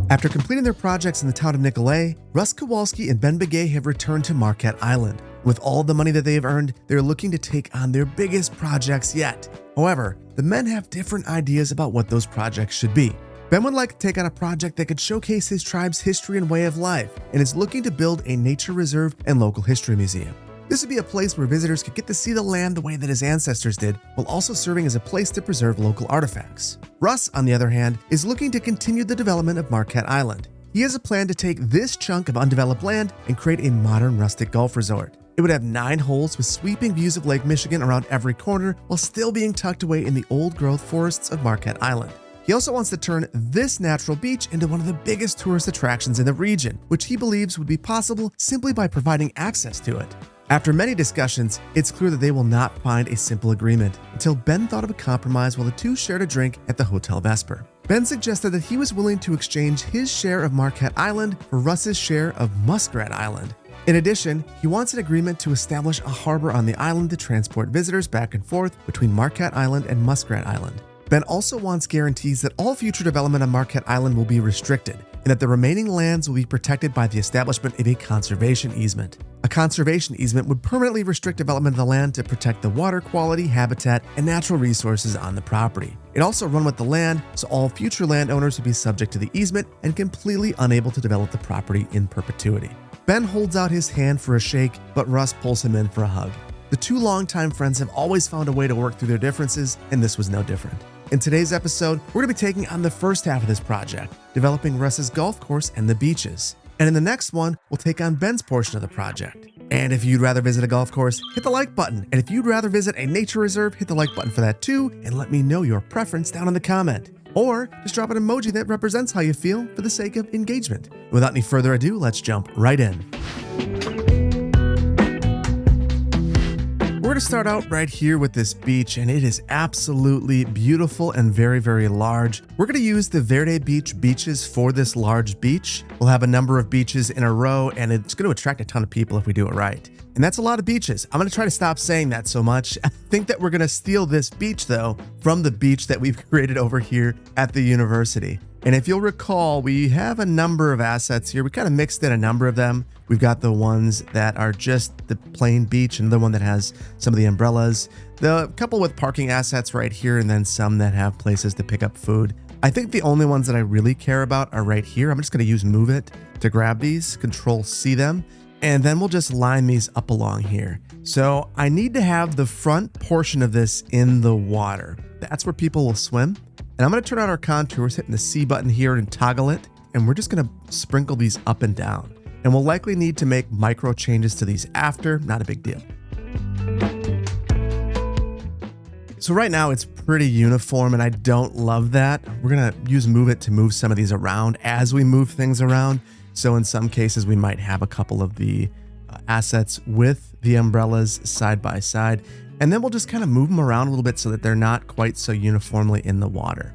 After completing their projects in the town of Nicolet, Russ Kowalski and Ben Begay have returned to Marquette Island. With all the money that they have earned, they're looking to take on their biggest projects yet. However, the men have different ideas about what those projects should be. Ben would like to take on a project that could showcase his tribe's history and way of life, and is looking to build a nature reserve and local history museum. This would be a place where visitors could get to see the land the way that his ancestors did, while also serving as a place to preserve local artifacts. Russ, on the other hand, is looking to continue the development of Marquette Island. He has a plan to take this chunk of undeveloped land and create a modern rustic golf resort. It would have 9 holes with sweeping views of Lake Michigan around every corner, while still being tucked away in the old-growth forests of Marquette Island. He also wants to turn this natural beach into one of the biggest tourist attractions in the region, which he believes would be possible simply by providing access to it. After many discussions, it's clear that they will not find a simple agreement until Ben thought of a compromise while the two shared a drink at the Hotel Vesper. Ben suggested that he was willing to exchange his share of Marquette Island for Russ's share of Muskrat Island. In addition, he wants an agreement to establish a harbor on the island to transport visitors back and forth between Marquette Island and Muskrat Island. Ben also wants guarantees that all future development on Marquette Island will be restricted, and that the remaining lands will be protected by the establishment of a conservation easement. A conservation easement would permanently restrict development of the land to protect the water quality, habitat, and natural resources on the property. It also run with the land, so all future landowners would be subject to the easement and completely unable to develop the property in perpetuity. Ben holds out his hand for a shake, but Russ pulls him in for a hug. The two longtime friends have always found a way to work through their differences, and this was no different. In today's episode, we're going to be taking on the first half of this project, developing Russ's golf course and the beaches. And in the next one, we'll take on Ben's portion of the project. And if you'd rather visit a golf course, hit the like button. And if you'd rather visit a nature reserve, hit the like button for that too, and let me know your preference down in the comment. Or just drop an emoji that represents how you feel for the sake of engagement. Without any further ado, let's jump right in. We're going to start out right here with this beach, and it is absolutely beautiful and very, very large. We're going to use the Verde Beach beaches for this large beach. We'll have a number of beaches in a row, and it's going to attract a ton of people if we do it right. And that's a lot of beaches. I'm going to try to stop saying that so much. I think that we're going to steal this beach, though, from the beach that we've created over here at the university. And if you'll recall, we have a number of assets here. We kind of mixed in a number of them. We've got the ones that are just the plain beach and the one that has some of the umbrellas, the couple with parking assets right here, and then some that have places to pick up food. I think the only ones that I really care about are right here. I'm just going to use Move It to grab these, Control C them, and then we'll just line these up along here. So I need to have the front portion of this in the water. That's where people will swim. And I'm going to turn on our contours, hitting the C button here and toggle it. And we're just going to sprinkle these up and down. And we'll likely need to make micro changes to these after, not a big deal. So right now it's pretty uniform and I don't love that. We're going to use Move It to move some of these around as we move things around. So in some cases we might have a couple of the assets with the umbrellas side by side. And then we'll just kind of move them around a little bit so that they're not quite so uniformly in the water.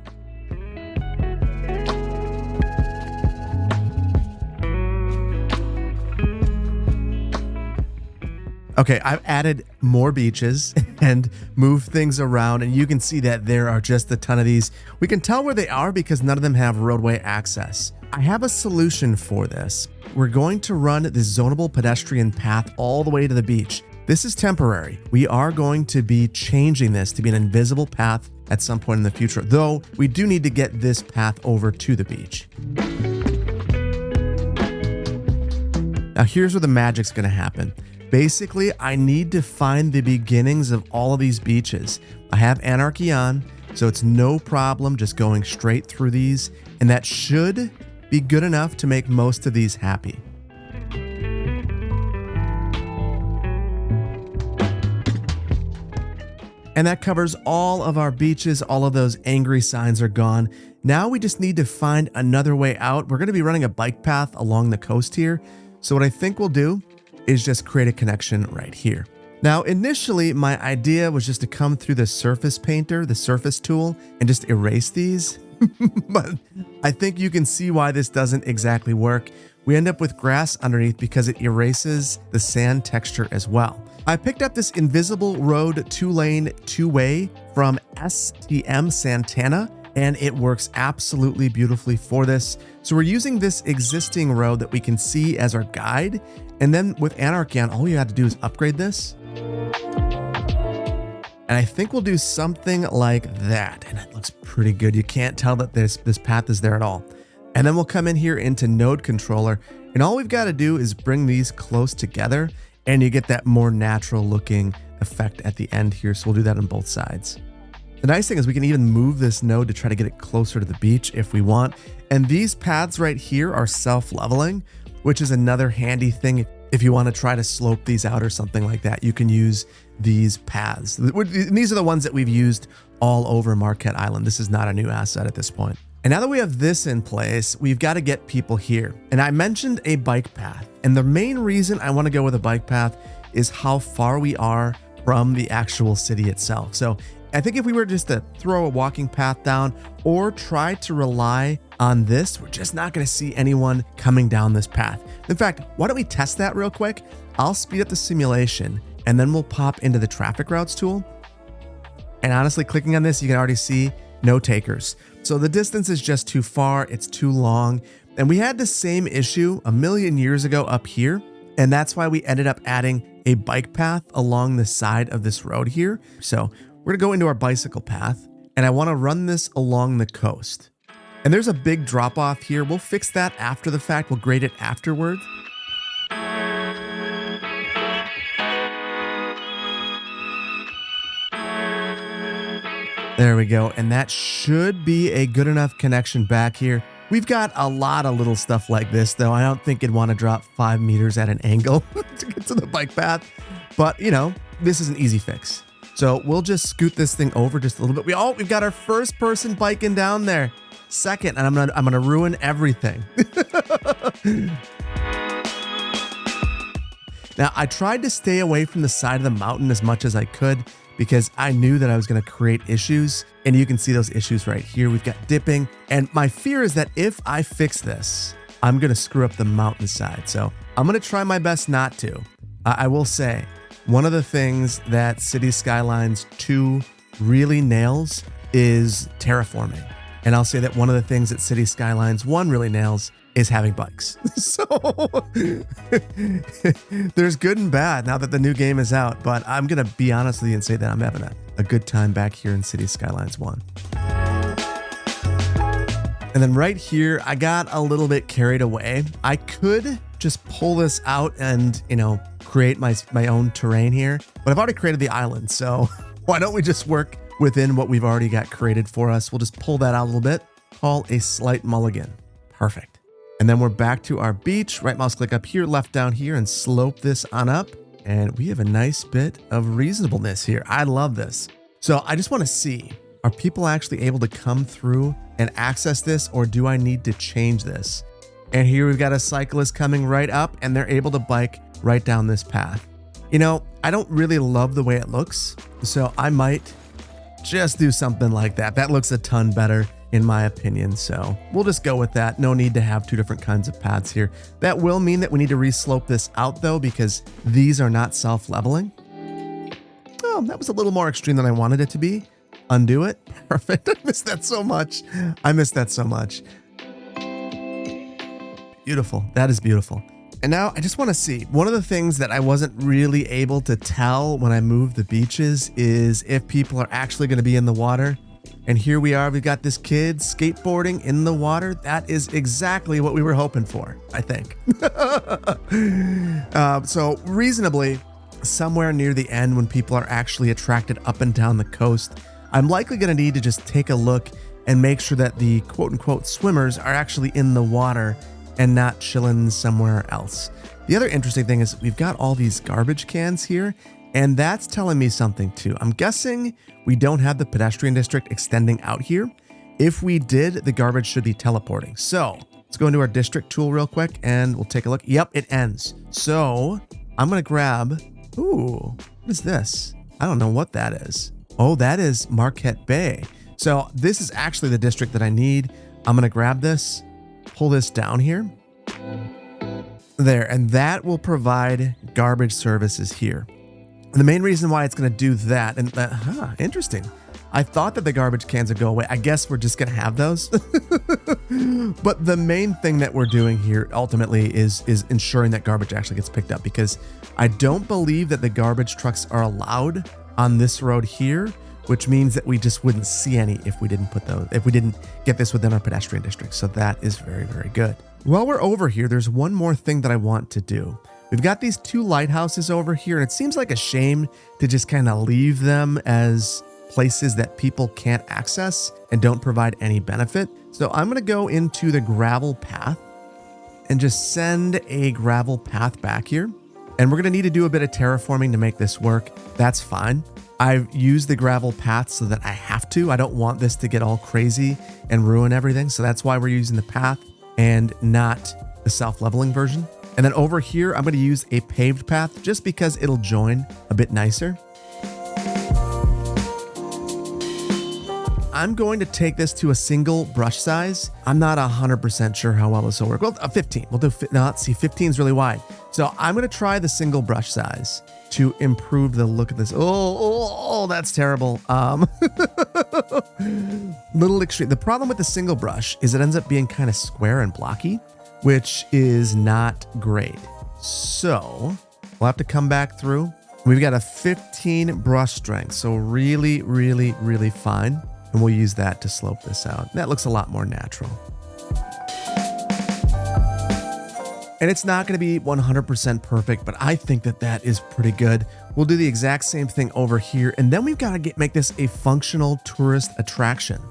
Okay, I've added more beaches and moved things around, and you can see that there are just a ton of these. We can tell where they are because none of them have roadway access. I have a solution for this. We're going to run this zonable pedestrian path all the way to the beach. This is temporary. We are going to be changing this to be an invisible path at some point in the future, though we do need to get this path over to the beach. Now here's where the magic's going to happen. Basically, I need to find the beginnings of all of these beaches. I have Anarchy on, so it's no problem just going straight through these, and that should be good enough to make most of these happy. And that covers all of our beaches. All of those angry signs are gone. Now we just need to find another way out. We're going to be running a bike path along the coast here. So what I think we'll do is just create a connection right here. Now, initially, my idea was just to come through the surface painter, the surface tool, and just erase these. But I think you can see why this doesn't exactly work. We end up with grass underneath because it erases the sand texture as well. I picked up this Invisible Road 2-lane 2-way from STM Santana. and it works absolutely beautifully for this. So we're using this existing road that we can see as our guide, and then with Anarchy on, all you have to do is upgrade this. And I think we'll do something like that, and it looks pretty good. You can't tell that this path is there at all. And then we'll come in here into Node Controller, and all we've got to do is bring these close together, and you get that more natural looking effect at the end here. So we'll do that on both sides. The nice thing is we can even move this node to try to get it closer to the beach if we want. And these paths right here are self-leveling, which is another handy thing. If you want to try to slope these out or something like that, you can use these paths. These are the ones that we've used all over Marquette Island. This is not a new asset at this point. And now that we have this in place, we've got to get people here. And I mentioned a bike path. And the main reason I want to go with a bike path is how far we are from the actual city itself. So I think if we were just to throw a walking path down or try to rely on this, we're just not going to see anyone coming down this path. In fact, why don't we test that real quick? I'll speed up the simulation and then we'll pop into the traffic routes tool. And honestly, clicking on this, you can already see no takers. So the distance is just too far. It's too long. And we had the same issue a million years ago up here. And that's why we ended up adding a bike path along the side of this road here. So we're gonna go into our bicycle path and I wanna run this along the coast. And there's a big drop off here. We'll fix that after the fact. We'll grade it afterward. There we go. And that should be a good enough connection back here. We've got a lot of little stuff like this, though. I don't think it'd want to drop 5 meters at an angle to get to the bike path. But, you know, this is an easy fix. So we'll just scoot this thing over just a little bit. We've got our first person biking down there. Second, and I'm gonna ruin everything. Now, I tried to stay away from the side of the mountain as much as I could because I knew that I was gonna create issues, and you can see those issues right here. We've got dipping, and my fear is that if I fix this, I'm gonna screw up the mountainside. So I'm gonna try my best not to. I will say, one of the things that City Skylines 2 really nails is terraforming. And I'll say that one of the things that City Skylines 1 really nails is having bikes. So there's good and bad now that the new game is out, but I'm gonna be honest with you and say that I'm having a good time back here in City Skylines 1. And then right here, I got a little bit carried away. I could just pull this out and, you know, create my own terrain here, but I've already created the island. So why don't we just work within what we've already got created for us? We'll just pull that out a little bit, call a slight mulligan. Perfect. And then we're back to our beach. Right mouse click up here, left down here, and slope this on up. And we have a nice bit of reasonableness here. I love this. So I just want to see, are people actually able to come through and access this, or do I need to change this? And here we've got a cyclist coming right up and they're able to bike right down this path. You know, I don't really love the way it looks, so I might just do something like that. That looks a ton better in my opinion, so we'll just go with that. No need to have two different kinds of paths here. That will mean that we need to reslope this out though, because these are not self-leveling. Oh, that was a little more extreme than I wanted it to be. Undo it. Perfect. I missed that so much. I missed that so much. Beautiful. That is beautiful. And now I just want to see, one of the things that I wasn't really able to tell when I moved the beaches is if people are actually going to be in the water. And here we are, we've got this kid skateboarding in the water. That is exactly what we were hoping for, I think. So reasonably, somewhere near the end when people are actually attracted up and down the coast, I'm likely going to need to just take a look and make sure that the quote unquote swimmers are actually in the water and not chilling somewhere else. The other interesting thing is we've got all these garbage cans here, and that's telling me something too. I'm guessing we don't have the pedestrian district extending out here. If we did, the garbage should be teleporting. So let's go into our district tool real quick and we'll take a look. Yep, it ends. So I'm gonna grab, ooh, what is this? I don't know what that is. Oh, that is Marquette Bay. So this is actually the district that I need. I'm gonna grab this, pull this down here. There, and that will provide garbage services here. And the main reason why it's going to do that, and interesting. I thought that the garbage cans would go away. I guess we're just gonna have those. But the main thing that we're doing here ultimately is ensuring that garbage actually gets picked up, because I don't believe that the garbage trucks are allowed on this road here, which means that we just wouldn't see any if we didn't get this within our pedestrian district. So that is very, very good. While we're over here, there's one more thing that I want to do. We've got these 2 lighthouses over here, and it seems like a shame to just kind of leave them as places that people can't access and don't provide any benefit. So I'm going to go into the gravel path and just send a gravel path back here. And we're going to need to do a bit of terraforming to make this work. That's fine. I've used the gravel path so that I have to. I don't want this to get all crazy and ruin everything. So that's why we're using the path and not the self-leveling version. And then over here, I'm going to use a paved path just because it'll join a bit nicer. I'm going to take this to a single brush size. I'm not 100% sure how well this will work. Well, 15. We'll do, no, let's see, 15 is really wide. So I'm going to try the single brush size to improve the look of this. Oh, that's terrible. Little extreme. The problem with the single brush is it ends up being kind of square and blocky, which is not great. So we'll have to come back through. We've got a 15 brush strength. So really, really, really fine. And we'll use that to slope this out. That looks a lot more natural. And it's not going to be 100% perfect, but I think that that is pretty good. We'll do the exact same thing over here. And then we've got to make this a functional tourist attraction.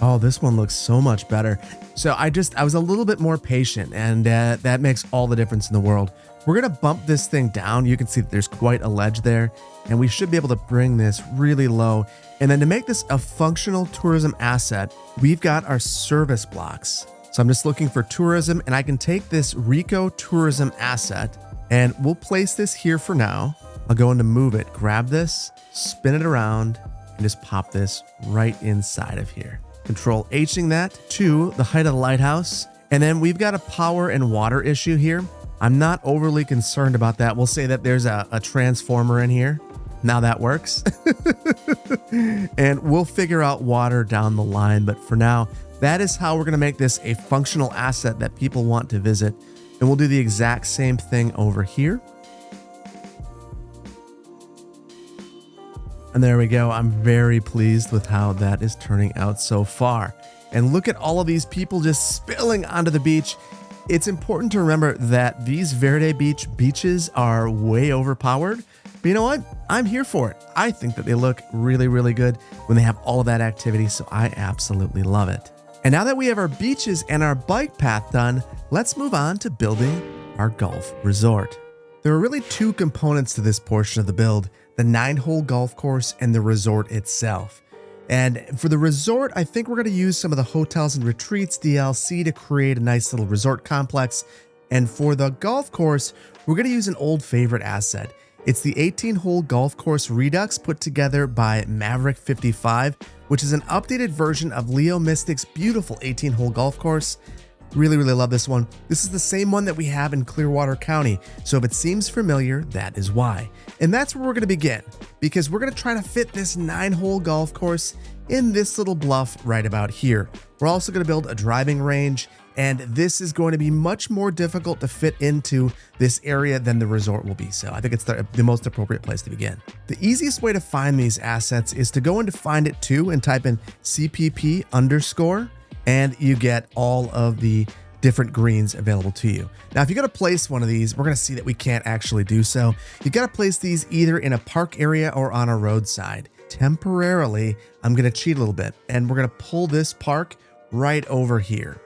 Oh, this one looks so much better. So I was a little bit more patient, and that makes all the difference in the world. We're going to bump this thing down. You can see that there's quite a ledge there, and we should be able to bring this really low. And then to make this a functional tourism asset, we've got our service blocks. So I'm just looking for tourism, and I can take this Rico tourism asset and we'll place this here for now. I'll go into move it, grab this, spin it around, and just pop this right inside of here. Control Hing that to the height of the lighthouse. And then we've got a power and water issue here. I'm not overly concerned about that. We'll say that there's a transformer in here. Now that works. And we'll figure out water down the line. But for now, that is how we're going to make this a functional asset that people want to visit. And we'll do the exact same thing over here. And there we go. I'm very pleased with how that is turning out so far. And look at all of these people just spilling onto the beach. It's important to remember that these Verde beaches are way overpowered. But you know what? I'm here for it. I think that they look really, really good when they have all of that activity. So I absolutely love it. And now that we have our beaches and our bike path done, let's move on to building our golf resort. There are really 2 components to this portion of the build: the 9-hole golf course and the resort itself. And for the resort, I think we're going to use some of the hotels and retreats DLC to create a nice little resort complex. And for the golf course, we're going to use an old favorite asset. It's the 18-hole golf course Redux put together by Maverick 55, which is an updated version of Leo Mystic's beautiful 18-hole golf course. Really, really love this one. This is the same one that we have in Clearwater County. So if it seems familiar, that is why. And that's where we're going to begin, because we're going to try to fit this 9-hole golf course in this little bluff right about here. We're also going to build a driving range, and this is going to be much more difficult to fit into this area than the resort will be. So I think it's the most appropriate place to begin. The easiest way to find these assets is to go into Find It To and type in CPP_, and you get all of the different greens available to you. Now, if you got to place one of these, we're going to see that we can't actually do so. You got to place these either in a park area or on a roadside. Temporarily, I'm going to cheat a little bit, and we're going to pull this park right over here.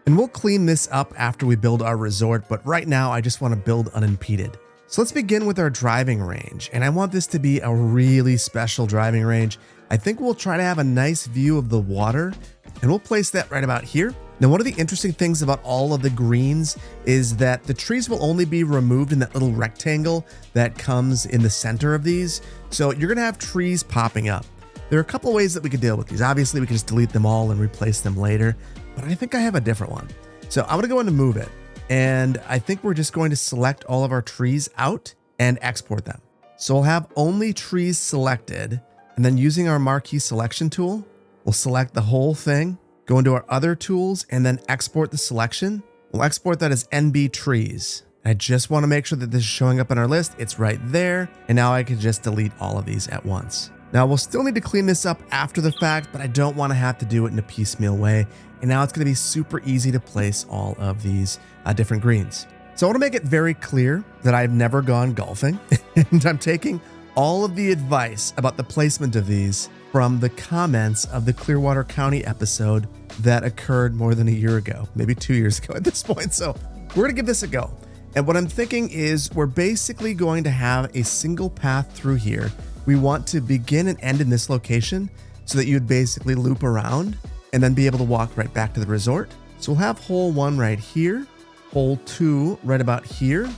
And we'll clean this up after we build our resort, but right now I just want to build unimpeded. So let's begin with our driving range, and I want this to be a really special driving range. I think we'll try to have a nice view of the water, and we'll place that right about here. Now, one of the interesting things about all of the greens is that the trees will only be removed in that little rectangle that comes in the center of these. So you're going to have trees popping up. There are a couple ways that we could deal with these. Obviously, we can just delete them all and replace them later, but I think I have a different one. So I'm going to go in and move it. And I think we're just going to select all of our trees out and export them. So we'll have only trees selected, and then using our marquee selection tool, we'll select the whole thing, go into our other tools, and then export the selection. We'll export that as NB trees. I just want to make sure that this is showing up on our list. It's right there. And now I can just delete all of these at once. Now we'll still need to clean this up after the fact, but I don't want to have to do it in a piecemeal way. And now it's going to be super easy to place all of these different greens. So I want to make it very clear that I've never gone golfing, and I'm taking all of the advice about the placement of these from the comments of the Clearwater County episode that occurred more than a year ago, maybe 2 years ago at this point. So we're going to give this a go. And what I'm thinking is we're basically going to have a single path through here. We want to begin and end in this location so that you'd basically loop around and then be able to walk right back to the resort. So we'll have hole 1 right here, hole 2 right about here.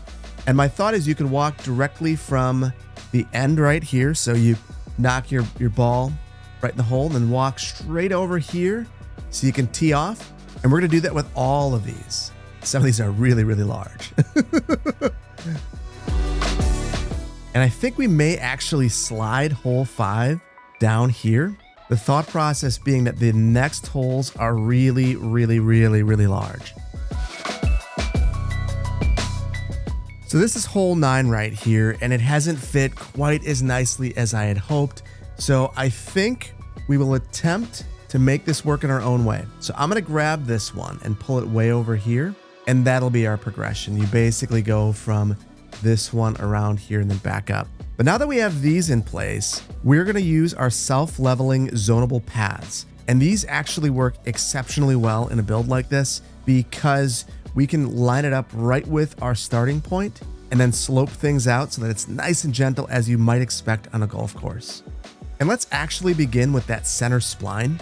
And my thought is you can walk directly from the end right here. So you knock your ball right in the hole and then walk straight over here so you can tee off. And we're going to do that with all of these. Some of these are really, really large. And I think we may actually slide hole 5 down here. The thought process being that the next holes are really, really, really, really large. So this is hole 9 right here, and it hasn't fit quite as nicely as I had hoped. So I think we will attempt to make this work in our own way. So I'm going to grab this one and pull it way over here. And that'll be our progression. You basically go from this one around here and then back up. But now that we have these in place, we're going to use our self-leveling zonable paths. And these actually work exceptionally well in a build like this because we can line it up right with our starting point and then slope things out so that it's nice and gentle as you might expect on a golf course. And let's actually begin with that center spline.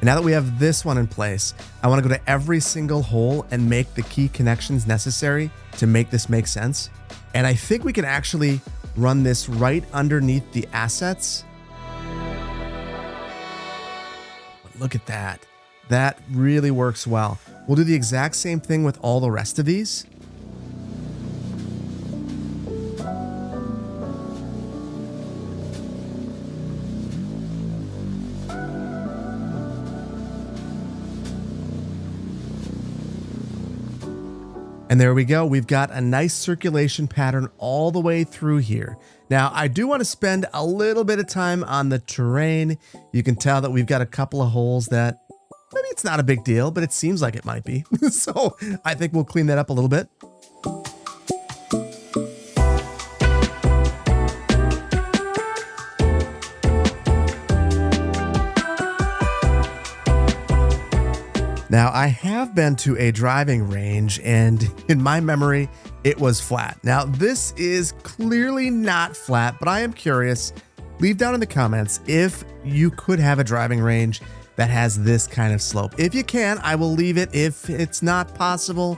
Now that we have this one in place, I want to go to every single hole and make the key connections necessary to make this make sense. And I think we can actually run this right underneath the assets. But look at that. That really works well. We'll do the exact same thing with all the rest of these. And there we go. We've got a nice circulation pattern all the way through here. Now, I do want to spend a little bit of time on the terrain. You can tell that we've got a couple of holes that maybe it's not a big deal, but it seems like it might be. So I think we'll clean that up a little bit. Now, I have been to a driving range, and in my memory, it was flat. Now, this is clearly not flat, but I am curious. Leave down in the comments if you could have a driving range that has this kind of slope. If you can, I will leave it. If it's not possible,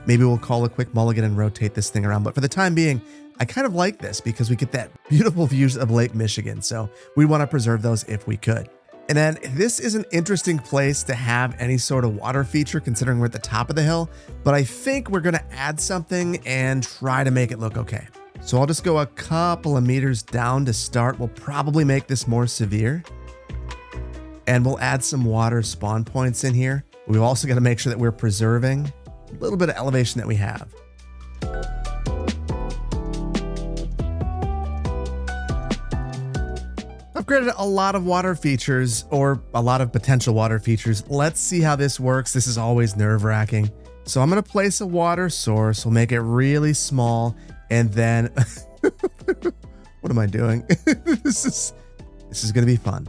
maybe we'll call a quick mulligan and rotate this thing around. But for the time being, I kind of like this because we get that beautiful views of Lake Michigan. So we want to preserve those if we could. And then this is an interesting place to have any sort of water feature considering we're at the top of the hill, but I think we're going to add something and try to make it look okay. So I'll just go a couple of meters down to start. We'll probably make this more severe and we'll add some water spawn points in here. We've also got to make sure that we're preserving a little bit of elevation that we have. I've created a lot of water features or a lot of potential water features. Let's see how this works. This is always nerve-wracking. So I'm going to place a water source. We'll make it really small. And then what am I doing? This is going to be fun.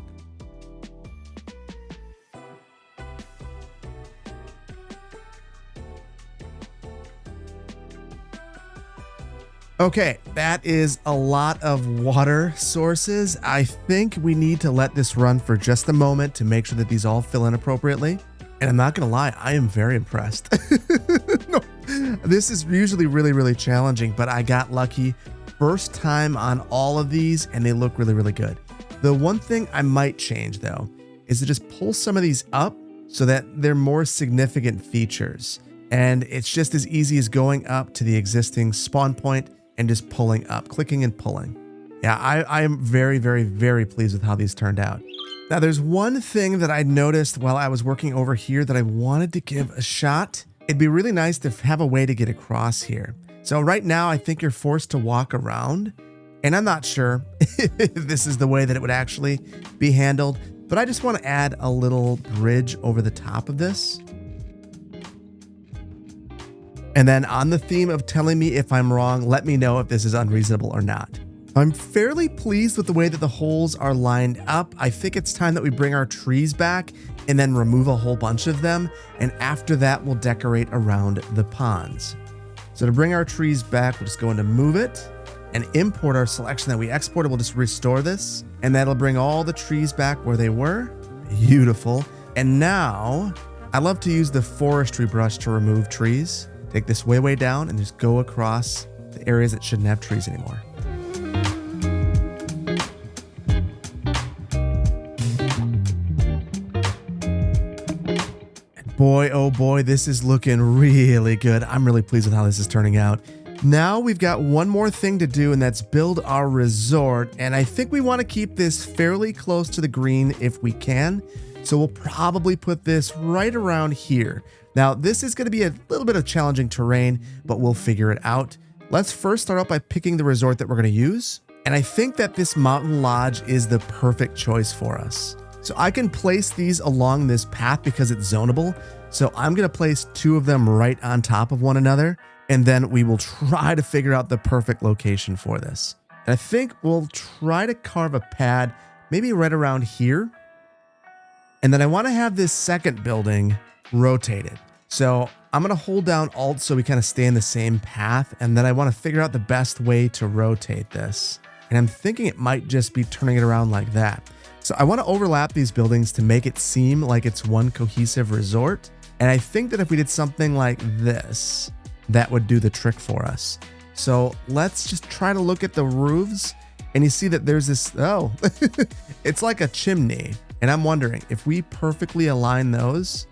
Okay, that is a lot of water sources. I think we need to let this run for just a moment to make sure that these all fill in appropriately. And I'm not gonna lie, I am very impressed. No, this is usually really, really challenging, but I got lucky. First time on all of these and they look really, really good. The one thing I might change though, is to just pull some of these up so that they're more significant features. And it's just as easy as going up to the existing spawn point and just pulling up, clicking and pulling. Yeah, I am very, very, very pleased with how these turned out. Now, there's one thing that I noticed while I was working over here that I wanted to give a shot. It'd be really nice to have a way to get across here. So right now, I think you're forced to walk around, and I'm not sure if this is the way that it would actually be handled, but I just want to add a little bridge over the top of this. And then on the theme of telling me if I'm wrong, let me know if this is unreasonable or not. I'm fairly pleased with the way that the holes are lined up. I think it's time that we bring our trees back and then remove a whole bunch of them. And after that, we'll decorate around the ponds. So to bring our trees back, we'll just go into move it and import our selection that we exported. We'll just restore this, and that'll bring all the trees back where they were. Beautiful. And now I love to use the forestry brush to remove trees. Take this way, way down and just go across the areas that shouldn't have trees anymore. Boy, oh boy, this is looking really good. I'm really pleased with how this is turning out. Now we've got one more thing to do, and that's build our resort. And I think we want to keep this fairly close to the green if we can. So we'll probably put this right around here. Now, this is going to be a little bit of challenging terrain, but we'll figure it out. Let's first start out by picking the resort that we're going to use. And I think that this mountain lodge is the perfect choice for us. So I can place these along this path because it's zonable. So I'm going to place two of them right on top of one another, and then we will try to figure out the perfect location for this. And I think we'll try to carve a pad maybe right around here. And then I want to have this second building rotated. So I'm going to hold down Alt so we kind of stay in the same path. And then I want to figure out the best way to rotate this. And I'm thinking it might just be turning it around like that. So I want to overlap these buildings to make it seem like it's one cohesive resort. And I think that if we did something like this, that would do the trick for us. So let's just try to look at the roofs, and you see that there's this, oh, it's like a chimney. And I'm wondering if we perfectly align those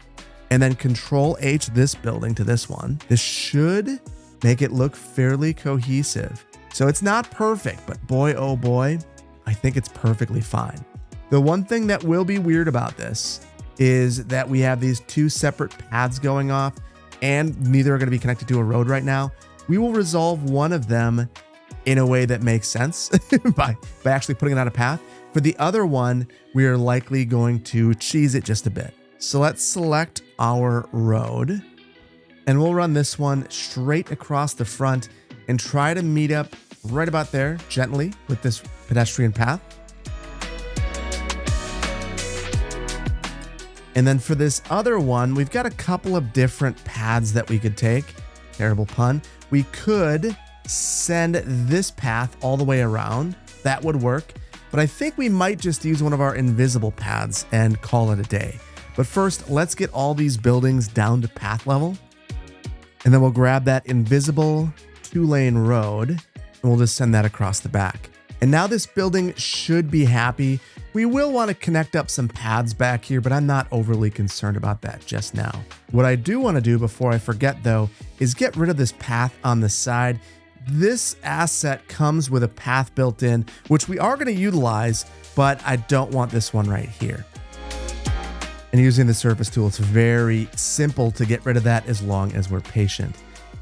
and then Control H this building to this one, this should make it look fairly cohesive. So it's not perfect, but boy, oh boy, I think it's perfectly fine. The one thing that will be weird about this is that we have these two separate paths going off, and neither are going to be connected to a road right now. We will resolve one of them in a way that makes sense by actually putting it on a path. For the other one, we are likely going to cheese it just a bit. So let's select our road, and we'll run this one straight across the front and try to meet up right about there gently with this pedestrian path. And then for this other one, we've got a couple of different paths that we could take. Terrible pun. We could send this path all the way around. That would work. But I think we might just use one of our invisible paths and call it a day. But first, let's get all these buildings down to path level. And then we'll grab that invisible 2-lane road, and we'll just send that across the back. And now this building should be happy. We will want to connect up some paths back here, but I'm not overly concerned about that just now. What I do want to do before I forget, though, is get rid of this path on the side. This asset comes with a path built in, which we are going to utilize, but I don't want this one right here. And using the surface tool, it's very simple to get rid of that as long as we're patient.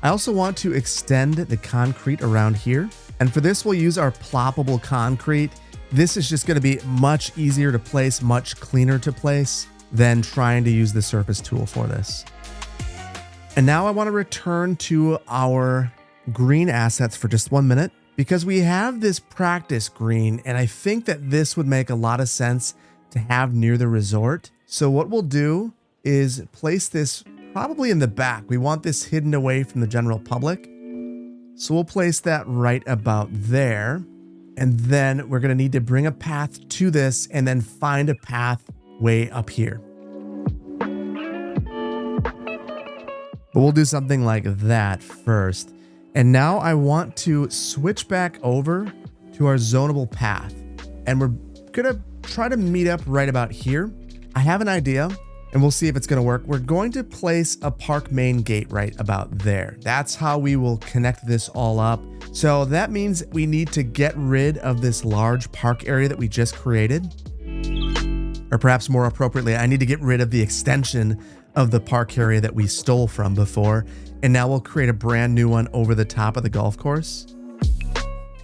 I also want to extend the concrete around here. And for this, we'll use our ploppable concrete. This is just going to be much easier to place, much cleaner to place than trying to use the surface tool for this. And now I want to return to our green assets for just 1 minute because we have this practice green, and I think that this would make a lot of sense to have near the resort. So what we'll do is place this probably in the back. We want this hidden away from the general public. So we'll place that right about there. And then we're going to need to bring a path to this and then find a path way up here. But we'll do something like that first. And now I want to switch back over to our zonable path. And we're going to try to meet up right about here. I have an idea. and we'll see if it's going to work. We're going to place a park main gate right about there. That's how we will connect this all up. So that means we need to get rid of this large park area that we just created. Or perhaps more appropriately, I need to get rid of the extension of the park area that we stole from before. And now we'll create a brand new one over the top of the golf course.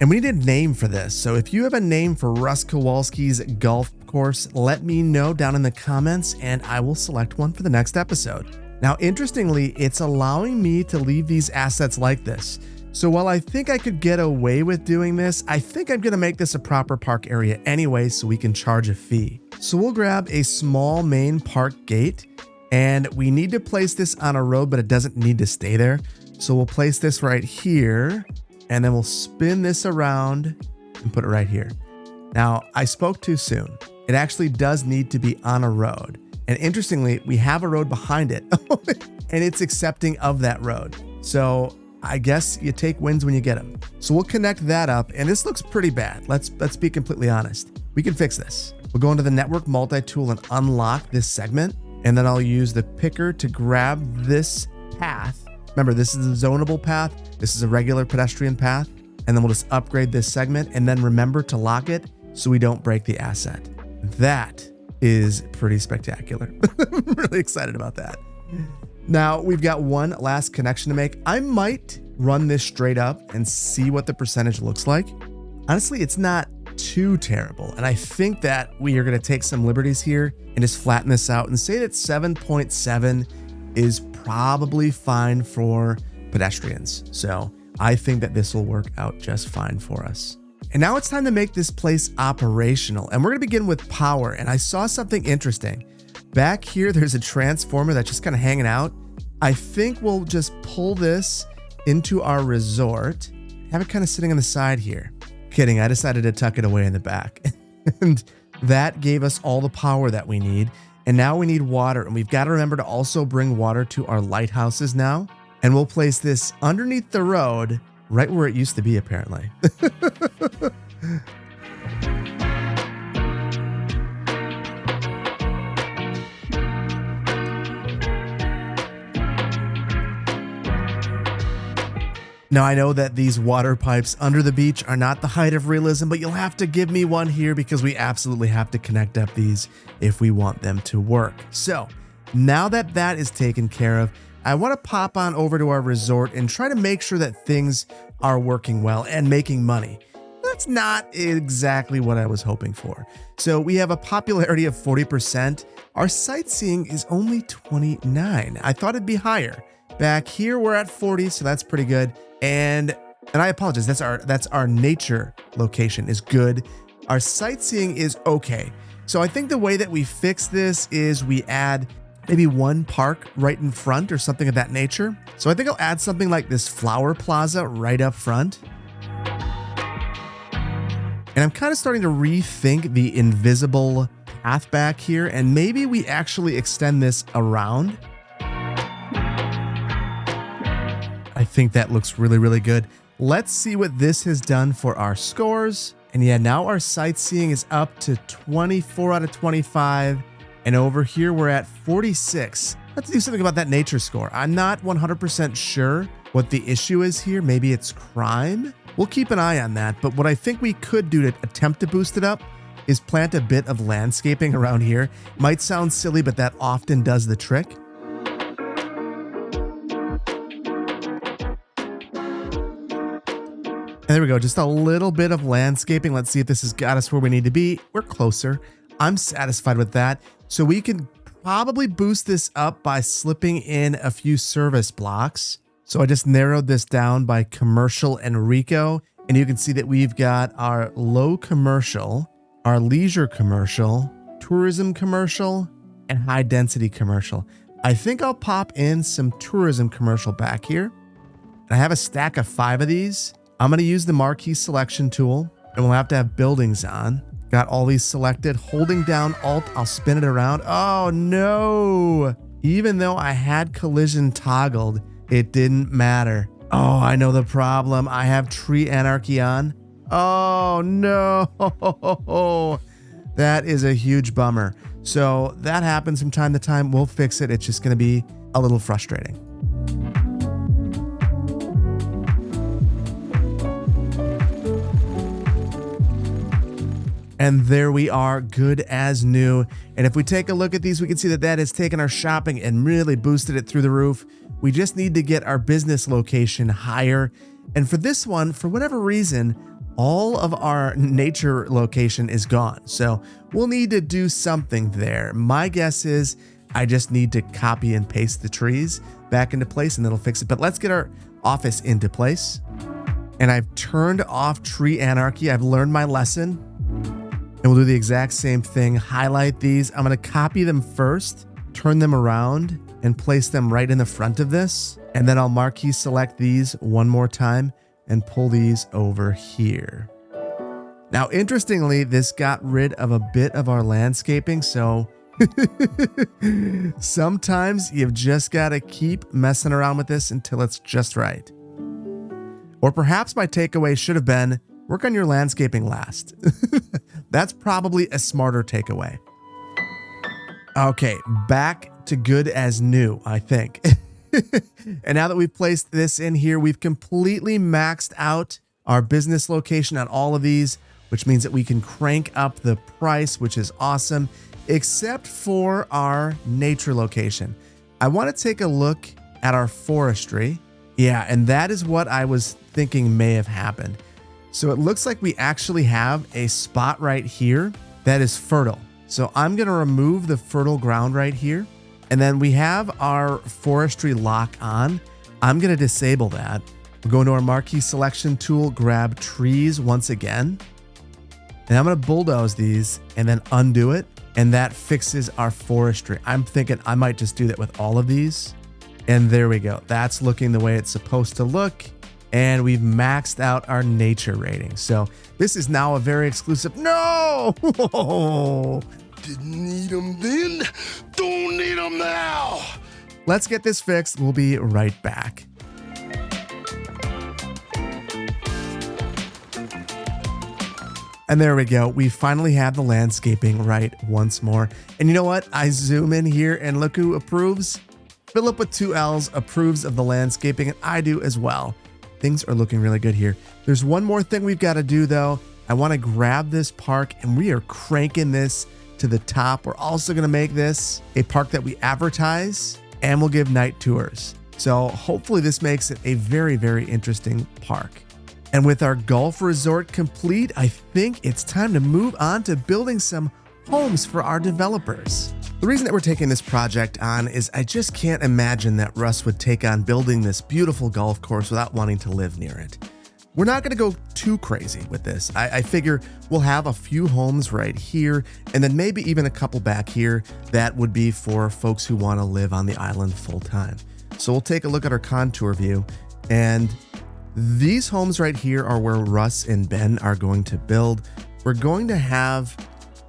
And we need a name for this. So if you have a name for Russ Kowalski's golf course, let me know down in the comments and I will select one for the next episode. Now, interestingly, it's allowing me to leave these assets like this. So while I think I could get away with doing this, I think I'm gonna make this a proper park area anyway so we can charge a fee. So we'll grab a small main park gate and we need to place this on a road, but it doesn't need to stay there. So we'll place this right here and then we'll spin this around and put it right here. Now, I spoke too soon. It actually does need to be on a road. And interestingly, we have a road behind it and it's accepting of that road. So I guess you take wins when you get them. So we'll connect that up and this looks pretty bad. Let's be completely honest. We can fix this. We'll go into the network multi-tool and unlock this segment. And then I'll use the picker to grab this path. Remember, this is a zonable path. This is a regular pedestrian path. And then we'll just upgrade this segment and then remember to lock it so we don't break the asset. That is pretty spectacular. I'm really excited about that. Now we've got one last connection to make. I might run this straight up and see what the percentage looks like. Honestly, it's not too terrible. And I think that we are going to take some liberties here and just flatten this out and say that 7.7 is probably fine for pedestrians. So I think that this will work out just fine for us. And now it's time to make this place operational. And we're going to begin with power. And I saw something interesting. Back here, there's a transformer that's just kind of hanging out. I think we'll just pull this into our resort, have it kind of sitting on the side here. Kidding, I decided to tuck it away in the back. And that gave us all the power that we need. And now we need water. And we've got to remember to also bring water to our lighthouses now. And we'll place this underneath the road, right where it used to be, apparently. Now, I know that these water pipes under the beach are not the height of realism, but you'll have to give me one here because we absolutely have to connect up these if we want them to work. So now that that is taken care of, I want to pop on over to our resort and try to make sure that things are working well and making money. That's not exactly what I was hoping for. So we have a popularity of 40%. Our sightseeing is only 29. I thought it'd be higher. Back here, we're at 40, so that's pretty good. And I apologize, that's our nature location is good. Our sightseeing is okay. So I think the way that we fix this is we add maybe one park right in front or something of that nature. So I think I'll add something like this flower plaza right up front. And I'm kind of starting to rethink the invisible path back here, and maybe we actually extend this around. I think that looks really, really good. Let's see what this has done for our scores. And yeah, now our sightseeing is up to 24 out of 25. And over here, we're at 46. Let's do something about that nature score. I'm not 100% sure what the issue is here. Maybe it's crime. We'll keep an eye on that. But what I think we could do to attempt to boost it up is plant a bit of landscaping around here. Might sound silly, but that often does the trick. And there we go, just a little bit of landscaping. Let's see if this has got us where we need to be. We're closer. I'm satisfied with that. So we can probably boost this up by slipping in a few service blocks. So I just narrowed this down by commercial and Rico. And you can see that we've got our low commercial, our leisure commercial, tourism commercial, and high density commercial. I think I'll pop in some tourism commercial back here. I have a stack of 5 of these. I'm going to use the marquee selection tool, and we'll have to have buildings on. Got all these selected. Holding down Alt, I'll spin it around. Oh no! Even though I had collision toggled, it didn't matter. Oh, I know the problem. I have tree anarchy on. Oh no! That is a huge bummer. So that happens from time to time. We'll fix it. It's just going to be a little frustrating. And there we are, good as new. And if we take a look at these, we can see that that has taken our shopping and really boosted it through the roof. We just need to get our business location higher. And for this one, for whatever reason, all of our nature location is gone. So we'll need to do something there. My guess is I just need to copy and paste the trees back into place and that'll fix it. But let's get our office into place. And I've turned off tree anarchy. I've learned my lesson. And we'll do the exact same thing. Highlight these. I'm going to copy them first, turn them around, and place them right in the front of this. And then I'll marquee select these one more time and pull these over here. Now, interestingly, this got rid of a bit of our landscaping. So sometimes you've just got to keep messing around with this until it's just right. Or perhaps my takeaway should have been, work on your landscaping last. That's probably a smarter takeaway. Okay, back to good as new, I think. And now that we've placed this in here, we've completely maxed out our business location on all of these, which means that we can crank up the price, which is awesome, except for our nature location. I want to take a look at our forestry. Yeah, and that is what I was thinking may have happened. So it looks like we actually have a spot right here that is fertile. So I'm going to remove the fertile ground right here. And then we have our forestry lock on. I'm going to disable that. We'll go into our marquee selection tool, grab trees once again. And I'm going to bulldoze these and then undo it. And that fixes our forestry. I'm thinking I might just do that with all of these. And there we go. That's looking the way it's supposed to look. And we've maxed out our nature rating. So this is now a very exclusive. No! Didn't need them then, don't need them now. Let's get this fixed. We'll be right back. And there we go. We finally have the landscaping right once more. And you know what? I zoom in here and look who approves. Philip with 2 L's approves of the landscaping, and I do as well. Things are looking really good here. There's one more thing we've got to do though. I want to grab this park and we are cranking this to the top. We're also going to make this a park that we advertise and we'll give night tours. So hopefully this makes it a very, very interesting park. And with our golf resort complete, I think it's time to move on to building some homes for our developers. The reason that we're taking this project on is I just can't imagine that Russ would take on building this beautiful golf course without wanting to live near it. We're not going to go too crazy with this. I figure we'll have a few homes right here and then maybe even a couple back here that would be for folks who want to live on the island full time. So we'll take a look at our contour view, and these homes right here are where Russ and Ben are going to build. We're going to have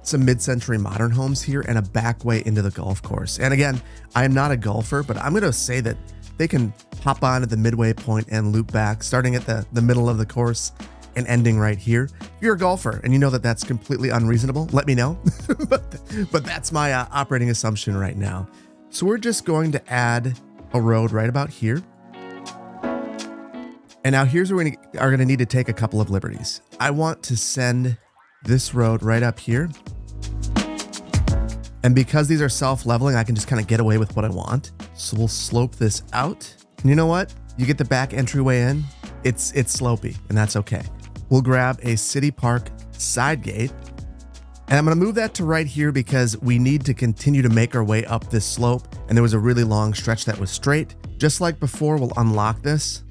some mid-century modern homes here and a back way into the golf course. And again, I am not a golfer, but I'm going to say that they can hop on at the midway point and loop back, starting at the middle of the course and ending right here. If you're a golfer and you know that that's completely unreasonable, let me know. but that's my operating assumption right now. So we're just going to add a road right about here. And now here's where we are going to need to take a couple of liberties. I want to send this road right up here. And because these are self-leveling, I can just kind of get away with what I want. So we'll slope this out. And you know what? You get the back entryway in, it's slopey, and that's okay. We'll grab a city park side gate. And I'm going to move that to right here because we need to continue to make our way up this slope. And there was a really long stretch that was straight. Just like before, we'll unlock this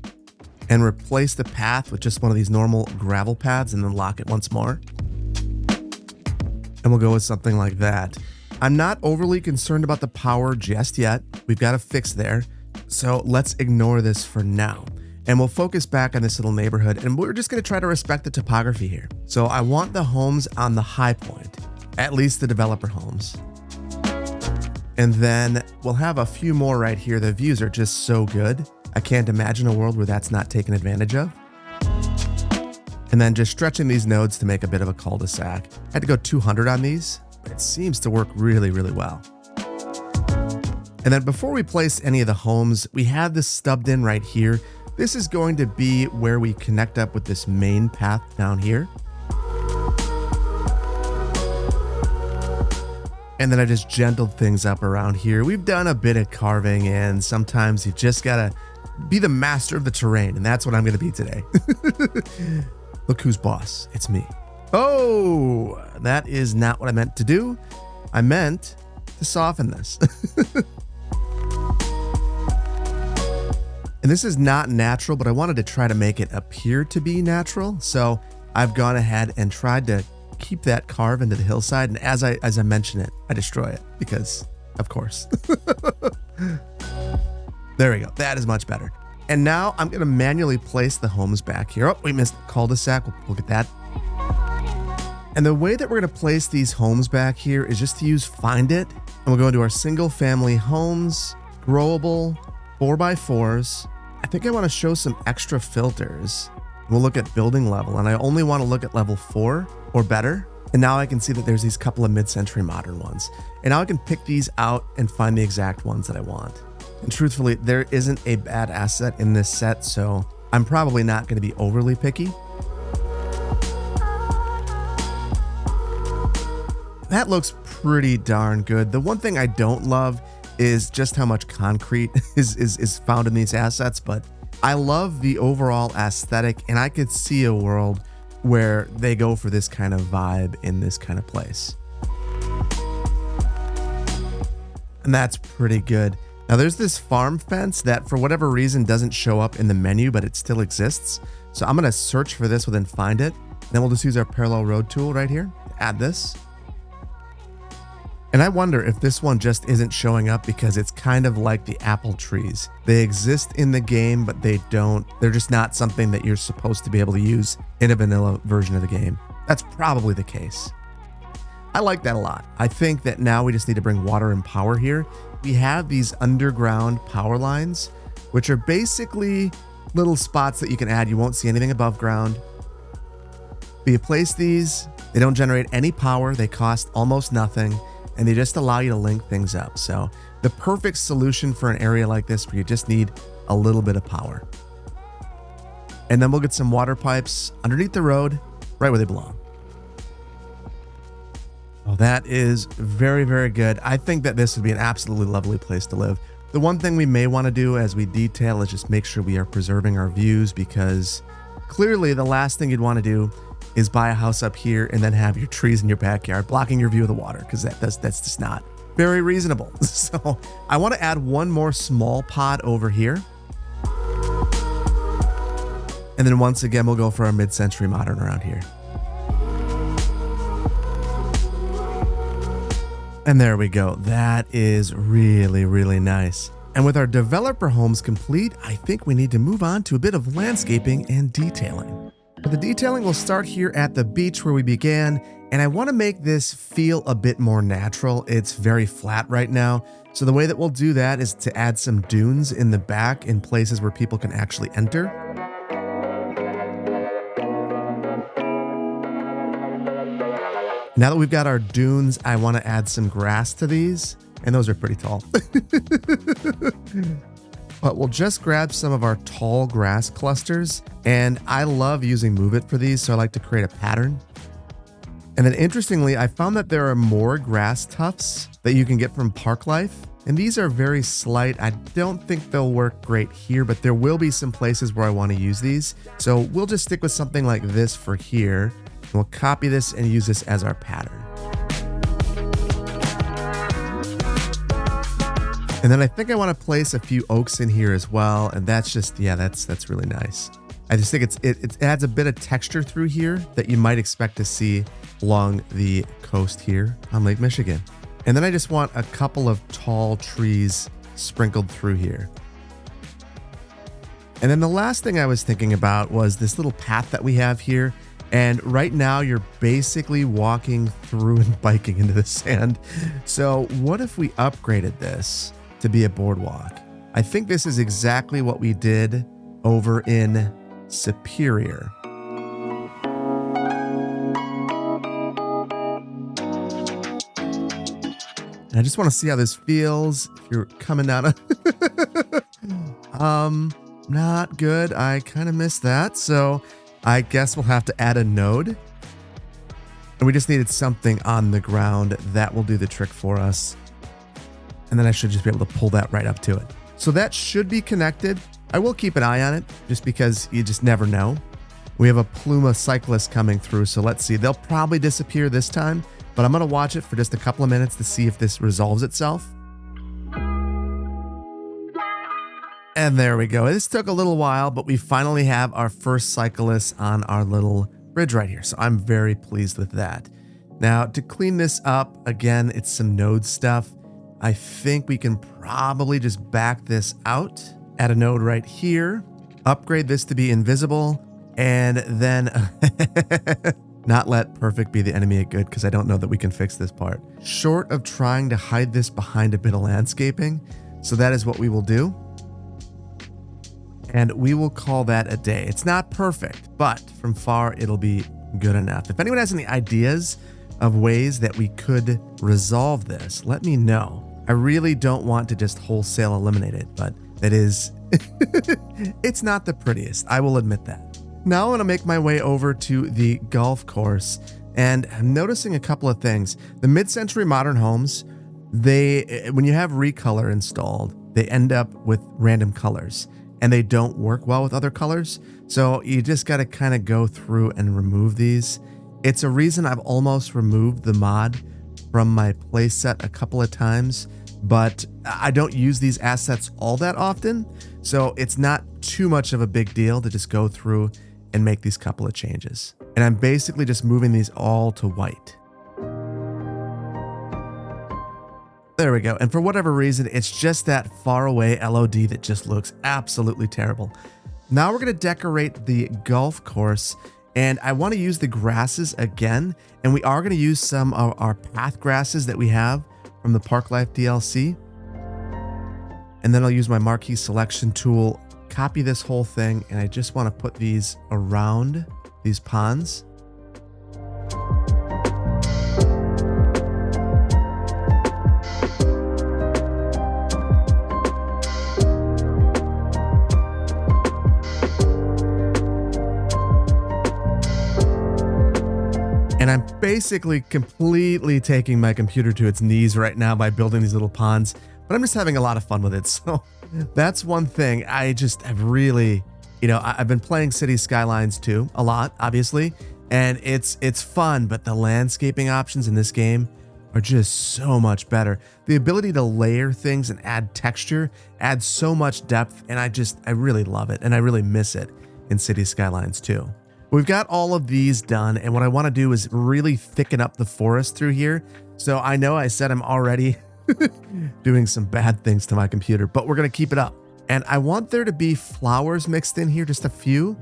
and replace the path with just one of these normal gravel paths and then lock it once more. And we'll go with something like that. I'm not overly concerned about the power just yet. We've got to fix there. So let's ignore this for now. And we'll focus back on this little neighborhood. And we're just going to try to respect the topography here. So I want the homes on the high point, at least the developer homes. And then we'll have a few more right here. The views are just so good. I can't imagine a world where that's not taken advantage of. And then just stretching these nodes to make a bit of a cul-de-sac. I had to go 200 on these, but it seems to work really, really well. And then before we place any of the homes, we have this stubbed in right here. This is going to be where we connect up with this main path down here. And then I just gentled things up around here. We've done a bit of carving, and sometimes you just gotta be the master of the terrain, and that's what I'm gonna be today. Look who's boss. It's me. Oh, that is not what I meant to do. I meant to soften this. And this is not natural, but I wanted to try to make it appear to be natural. So I've gone ahead and tried to keep that carve into the hillside. And as I mention it, I destroy it because, of course. There we go. That is much better. And now I'm going to manually place the homes back here. Oh, we missed the cul-de-sac. We'll look at that. And the way that we're going to place these homes back here is just to use Find It. And we'll go into our single family homes, growable, 4x4s. I think I want to show some extra filters. We'll look at building level, and I only want to look at level 4 or better. And now I can see that there's these couple of mid-century modern ones. And now I can pick these out and find the exact ones that I want. And truthfully, there isn't a bad asset in this set, so I'm probably not going to be overly picky. That looks pretty darn good. The one thing I don't love is just how much concrete is found in these assets, but I love the overall aesthetic, and I could see a world where they go for this kind of vibe in this kind of place. And that's pretty good. Now there's this farm fence that for whatever reason doesn't show up in the menu, but it still exists. So I'm gonna search for this within Find It. Then we'll just use our parallel road tool right here to add this. And I wonder if this one just isn't showing up because it's kind of like the apple trees. They exist in the game, but they're just not something that you're supposed to be able to use in a vanilla version of the game. That's probably the case. I like that a lot. I think that now we just need to bring water and power here. We have these underground power lines, which are basically little spots that you can add. You won't see anything above ground. But you place these, they don't generate any power. They cost almost nothing, and they just allow you to link things up. So the perfect solution for an area like this where you just need a little bit of power. And then we'll get some water pipes underneath the road, right where they belong. Oh, that is very, very good. I think that this would be an absolutely lovely place to live. The one thing we may want to do as we detail is just make sure we are preserving our views, because clearly the last thing you'd want to do is buy a house up here and then have your trees in your backyard blocking your view of the water, because that's just not very reasonable. So I want to add one more small pod over here. And then once again, we'll go for our mid-century modern around here. And there we go. That is really, really nice. And with our developer homes complete, I think we need to move on to a bit of landscaping and detailing. For the detailing, we'll start here at the beach where we began, and I want to make this feel a bit more natural. It's very flat right now. So the way that we'll do that is to add some dunes in the back in places where people can actually enter. Now that we've got our dunes, I want to add some grass to these, and those are pretty tall. But we'll just grab some of our tall grass clusters, and I love using Move It for these, so I like to create a pattern. And then interestingly, I found that there are more grass tufts that you can get from Park Life, and these are very slight. I don't think they'll work great here, but there will be some places where I want to use these. So we'll just stick with something like this for here. We'll copy this and use this as our pattern. And then I think I want to place a few oaks in here as well. And that's just, yeah, that's really nice. I just think it adds a bit of texture through here that you might expect to see along the coast here on Lake Michigan. And then I just want a couple of tall trees sprinkled through here. And then the last thing I was thinking about was this little path that we have here. And right now you're basically walking through and biking into the sand. So what if we upgraded this to be a boardwalk? I think this is exactly what we did over in Superior. And I just want to see how this feels. If you're coming down. Not good. I kind of missed that. So I guess we'll have to add a node. And we just needed something on the ground that will do the trick for us. And then I should just be able to pull that right up to it. So that should be connected. I will keep an eye on it just because you just never know. We have a plume of cyclists coming through. So let's see. They'll probably disappear this time, but I'm going to watch it for just a couple of minutes to see if this resolves itself. And there we go. This took a little while, but we finally have our first cyclists on our little bridge right here. So I'm very pleased with that. Now to clean this up, again, it's some node stuff. I think we can probably just back this out, add a node right here, upgrade this to be invisible, and then not let perfect be the enemy of good, because I don't know that we can fix this part. Short of trying to hide this behind a bit of landscaping. So that is what we will do. And we will call that a day. It's not perfect, but from far, it'll be good enough. If anyone has any ideas of ways that we could resolve this, let me know. I really don't want to just wholesale eliminate it, but that is, it's not the prettiest. I will admit that. Now I'm going to make my way over to the golf course, and I'm noticing a couple of things. The mid-century modern homes, when you have recolor installed, they end up with random colors. And they don't work well with other colors. So you just got to kind of go through and remove these. It's a reason I've almost removed the mod from my playset a couple of times, but I don't use these assets all that often. So it's not too much of a big deal to just go through and make these couple of changes. And I'm basically just moving these all to white. There we go. And for whatever reason, it's just that far away LOD that just looks absolutely terrible. Now we're going to decorate the golf course, and I want to use the grasses again. And we are going to use some of our path grasses that we have from the Park Life DLC. And then I'll use my marquee selection tool, copy this whole thing, and I just want to put these around these ponds. And I'm basically completely taking my computer to its knees right now by building these little ponds, but I'm just having a lot of fun with it. So that's one thing I've really, I've been playing Cities Skylines 2 a lot, obviously, and it's fun, but the landscaping options in this game are just so much better. The ability to layer things and add texture adds so much depth, and I really love it, and I really miss it in Cities Skylines 2. We've got all of these done, and what I want to do is really thicken up the forest through here. So I know I said I'm already doing some bad things to my computer, but we're going to keep it up. And I want there to be flowers mixed in here, just a few.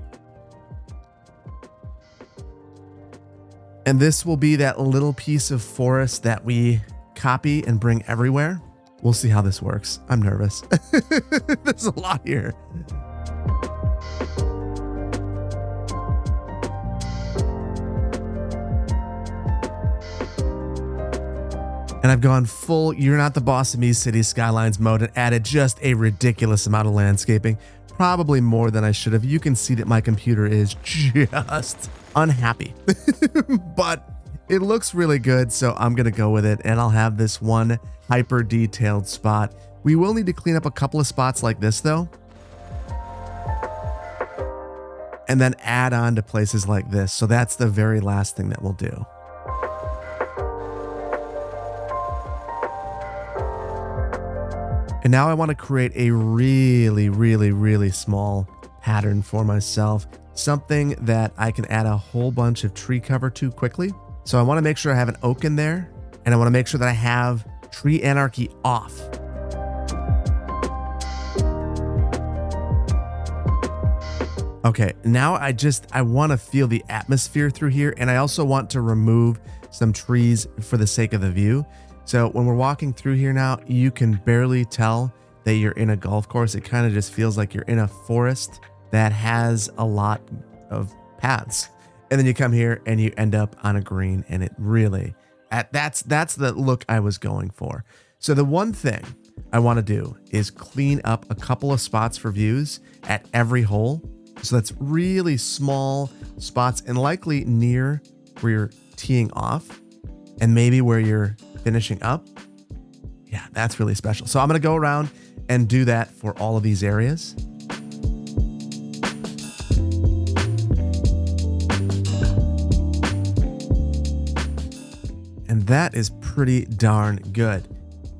And this will be that little piece of forest that we copy and bring everywhere. We'll see how this works. I'm nervous. There's a lot here. And I've gone full "you're not the boss of me" Cities Skylines mode and added just a ridiculous amount of landscaping, probably more than I should have. You can see that my computer is just unhappy, but it looks really good, so I'm gonna go with it, and I'll have this one hyper detailed spot. We will need to clean up a couple of spots like this though, and then add on to places like this. So that's the very last thing that we'll do. And now I want to create a really, really, really small pattern for myself. Something that I can add a whole bunch of tree cover to quickly. So I want to make sure I have an oak in there, and I want to make sure that I have tree anarchy off. Okay, now I want to feel the atmosphere through here, and I also want to remove some trees for the sake of the view. So when we're walking through here now, you can barely tell that you're in a golf course. It kind of just feels like you're in a forest that has a lot of paths. And then you come here and you end up on a green, and it really, That's the look I was going for. So the one thing I want to do is clean up a couple of spots for views at every hole. So that's really small spots and likely near where you're teeing off and maybe where you're finishing up. Yeah, that's really special. So I'm going to go around and do that for all of these areas. And that is pretty darn good.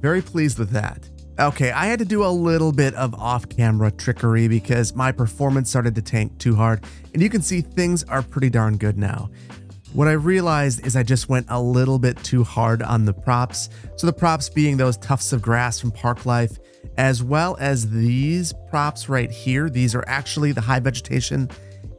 Very pleased with that. Okay, I had to do a little bit of off-camera trickery because my performance started to tank too hard, and you can see things are pretty darn good now. What I realized is I just went a little bit too hard on the props. So the props being those tufts of grass from Park Life, as well as these props right here. These are actually the high vegetation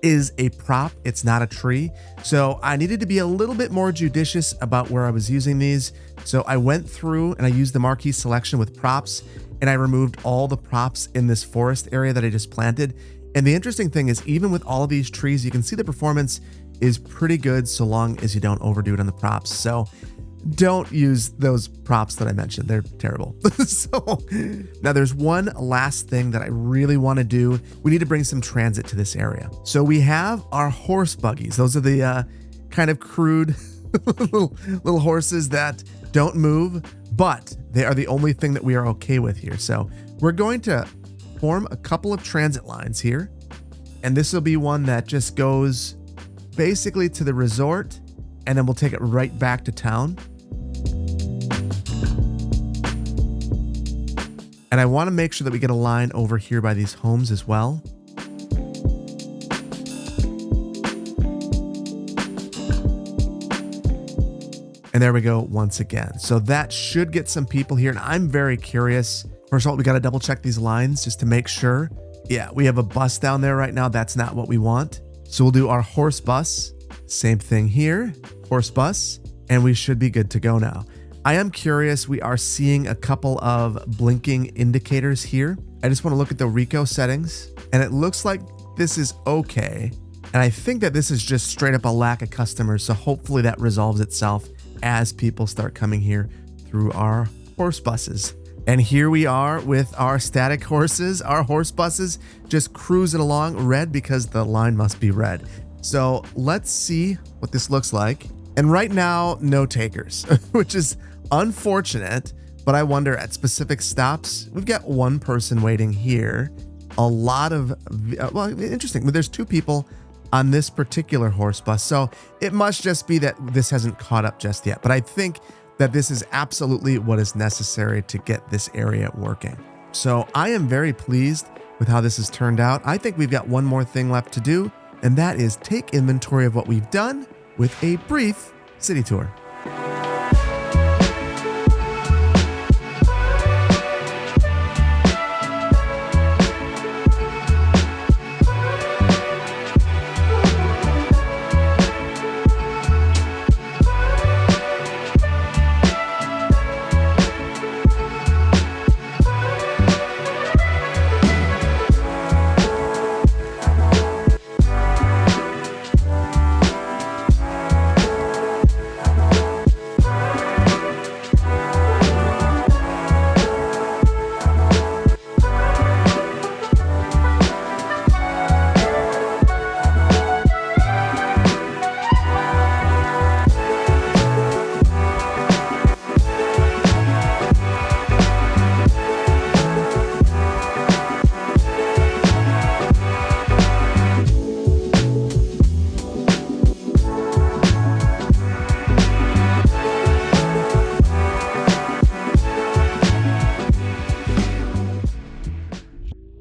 is a prop. It's not a tree. So I needed to be a little bit more judicious about where I was using these. So I went through and I used the marquee selection with props, and I removed all the props in this forest area that I just planted. And the interesting thing is, even with all of these trees, you can see the performance is pretty good so long as you don't overdo it on the props. So don't use those props that I mentioned. They're terrible. So now there's one last thing that I really want to do. We need to bring some transit to this area. So we have our horse buggies. Those are the kind of crude little horses that don't move, but they are the only thing that we are okay with here. So we're going to form a couple of transit lines here. And this will be one that just goes basically to the resort, and then we'll take it right back to town. And I want to make sure that we get a line over here by these homes as well. And there we go once again. So that should get some people here. And I'm very curious. First of all, we got to double check these lines just to make sure. Yeah, we have a bus down there right now. That's not what we want. So we'll do our horse bus. Same thing here, horse bus, and we should be good to go now. I am curious. We are seeing a couple of blinking indicators here. I just want to look at the Rico settings, and it looks like this is okay. And I think that this is just straight up a lack of customers. So hopefully that resolves itself as people start coming here through our horse buses. And here we are with our static horses, our horse buses, just cruising along red because the line must be red. So let's see what this looks like. And right now, no takers, which is unfortunate, but I wonder at specific stops, we've got one person waiting here. A lot of, well, interesting, but there's two people on this particular horse bus. So it must just be that this hasn't caught up just yet. But I think that this is absolutely what is necessary to get this area working. So I am very pleased with how this has turned out. I think we've got one more thing left to do, and that is take inventory of what we've done with a brief city tour.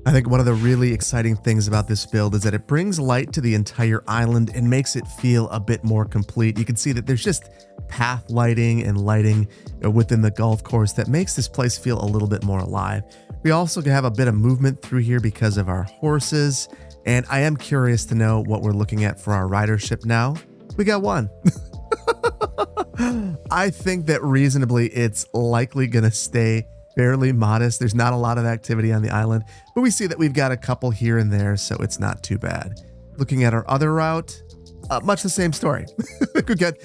I think one of the really exciting things about this build is that it brings light to the entire island and makes it feel a bit more complete. You can see that there's just path lighting and lighting within the golf course that makes this place feel a little bit more alive. We also have a bit of movement through here because of our horses, and I am curious to know what we're looking at for our ridership now. We got one. I think that reasonably it's likely going to stay fairly modest. There's not a lot of activity on the island, but we see that we've got a couple here and there, so it's not too bad. Looking at our other route, much the same story. We've got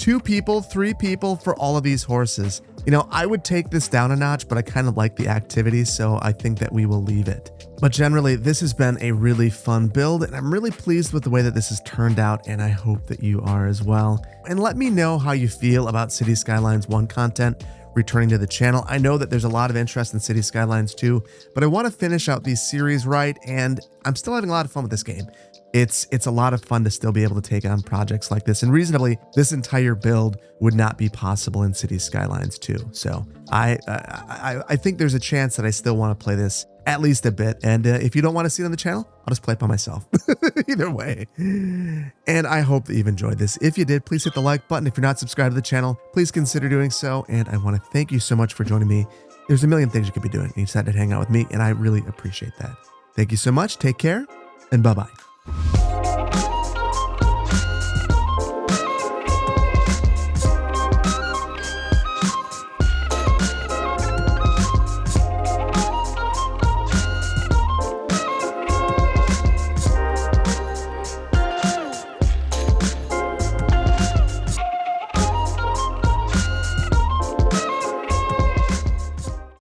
2 people, 3 people for all of these horses. You know, I would take this down a notch, but I kind of like the activity, so I think that we will leave it. But generally, this has been a really fun build, and I'm really pleased with the way that this has turned out, and I hope that you are as well. And let me know how you feel about City Skylines 1 content returning to the channel. I know that there's a lot of interest in City Skylines 2, but I want to finish out these series right, and I'm still having a lot of fun with this game. It's a lot of fun to still be able to take on projects like this, and reasonably, this entire build would not be possible in City Skylines 2. So I think there's a chance that I still want to play this at least a bit, and if you don't want to see it on the channel, I'll just play it by myself. Either way. And I hope that you've enjoyed this. If you did, please hit the like button. If you're not subscribed to the channel, please consider doing so, and I want to thank you so much for joining me. There's a million things you could be doing, and you decided to hang out with me, and I really appreciate that. Thank you so much. Take care, and bye-bye.